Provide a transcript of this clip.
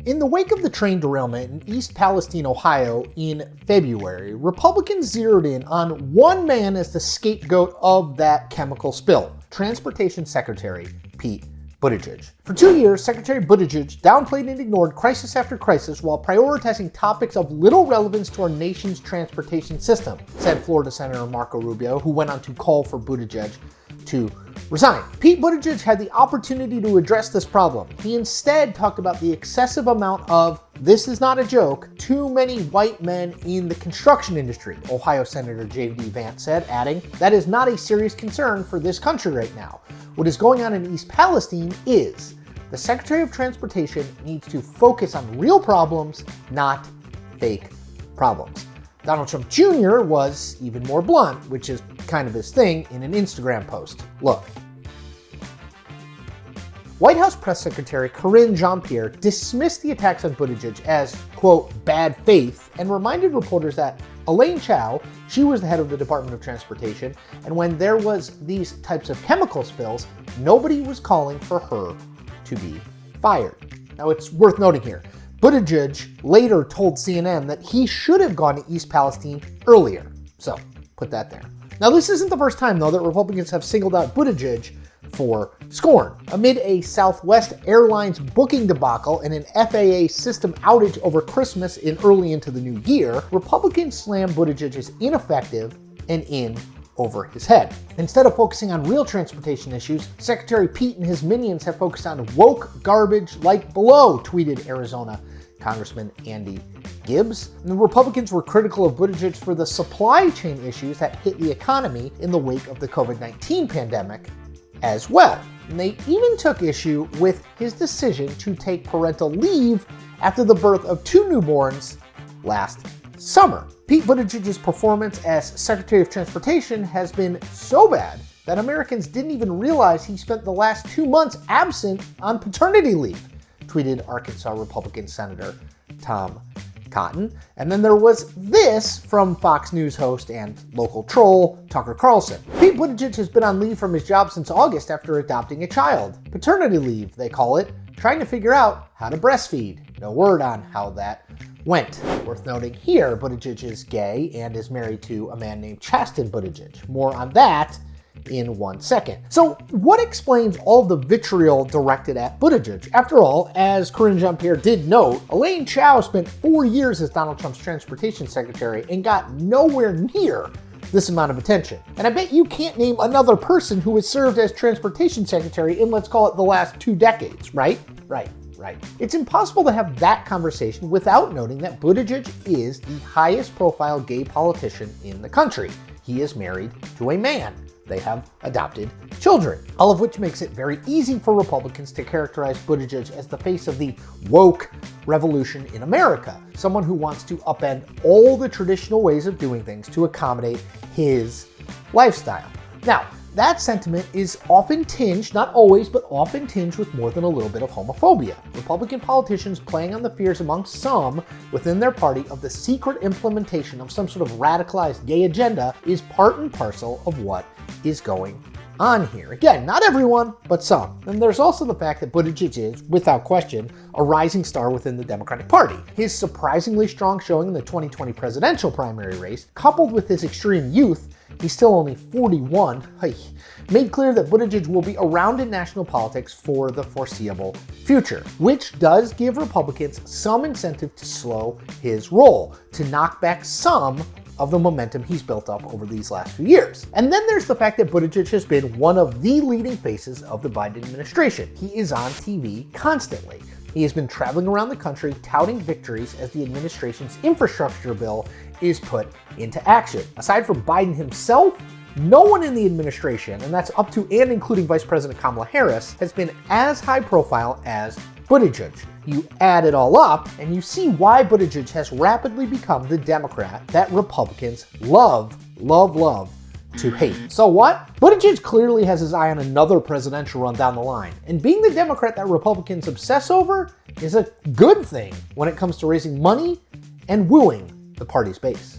In the wake of the train derailment in East Palestine, Ohio in February, Republicans zeroed in on one man as the scapegoat of that chemical spill: Transportation Secretary Pete Buttigieg. For 2 years, Secretary Buttigieg downplayed and ignored crisis after crisis while prioritizing topics of little relevance to our nation's transportation system, said Florida Senator Marco Rubio, who went on to call for Buttigieg to resign. Pete Buttigieg had the opportunity to address this problem. He instead talked about the excessive amount of, this is not a joke, too many white men in the construction industry, Ohio Senator J.D. Vance said, adding, that is not a serious concern for this country right now. What is going on in East Palestine is the Secretary of Transportation needs to focus on real problems, not fake problems. Donald Trump Jr. was even more blunt, which is kind of his thing, in an Instagram post. Look. White House Press Secretary Karine Jean-Pierre dismissed the attacks on Buttigieg as, quote, bad faith, and reminded reporters that Elaine Chao, she was the head of the Department of Transportation, and when there was these types of chemical spills, nobody was calling for her to be fired. Now, it's worth noting here, Buttigieg later told CNN that he should have gone to East Palestine earlier. So, put that there. Now, this isn't the first time, though, that Republicans have singled out Buttigieg for scorn. Amid a Southwest Airlines booking debacle and an FAA system outage over Christmas and early into the new year, Republicans slammed Buttigieg as ineffective and in over his head. Instead of focusing on real transportation issues, Secretary Pete and his minions have focused on woke garbage like below, tweeted Arizona Congressman Andy Gibbs. And the Republicans were critical of Buttigieg for the supply chain issues that hit the economy in the wake of the COVID-19 pandemic as well. And they even took issue with his decision to take parental leave after the birth of 2 newborns last summer. Pete Buttigieg's performance as Secretary of Transportation has been so bad that Americans didn't even realize he spent the last 2 months absent on paternity leave, tweeted Arkansas Republican Senator Tom Cotton. And then there was this from Fox News host and local troll Tucker Carlson. Pete Buttigieg has been on leave from his job since August after adopting a child. Paternity leave, they call it, trying to figure out how to breastfeed. No word on how that went. Worth noting here, Buttigieg is gay and is married to a man named Chasten Buttigieg. More on that in 1 second. So what explains all the vitriol directed at Buttigieg? After all, as Karine Jean-Pierre did note, Elaine Chao spent 4 years as Donald Trump's transportation secretary and got nowhere near this amount of attention. And I bet you can't name another person who has served as transportation secretary in, let's call it, the last 2 decades, right? Right. It's impossible to have that conversation without noting that Buttigieg is the highest profile gay politician in the country. He is married to a man. They have adopted children, all of which makes it very easy for Republicans to characterize Buttigieg as the face of the woke revolution in America, someone who wants to upend all the traditional ways of doing things to accommodate his lifestyle. Now, that sentiment is often tinged, not always, but often tinged with more than a little bit of homophobia. Republican politicians playing on the fears among some within their party of the secret implementation of some sort of radicalized gay agenda is part and parcel of what is going on here. Again, not everyone, but some. And there's also the fact that Buttigieg is, without question, a rising star within the Democratic Party. His surprisingly strong showing in the 2020 presidential primary race, coupled with his extreme youth, he's still only 41, made clear that Buttigieg will be around in national politics for the foreseeable future, which does give Republicans some incentive to slow his roll, to knock back some of the momentum he's built up over these last few years. And then there's the fact that Buttigieg has been one of the leading faces of the Biden administration. He is on TV constantly. He has been traveling around the country touting victories as the administration's infrastructure bill is put into action. Aside from Biden himself, no one in the administration, and that's up to and including Vice President Kamala Harris, has been as high profile as Buttigieg. You add it all up, and you see why Buttigieg has rapidly become the Democrat that Republicans love to hate. So what? Buttigieg clearly has his eye on another presidential run down the line, and being the Democrat that Republicans obsess over is a good thing when it comes to raising money and wooing the party's base.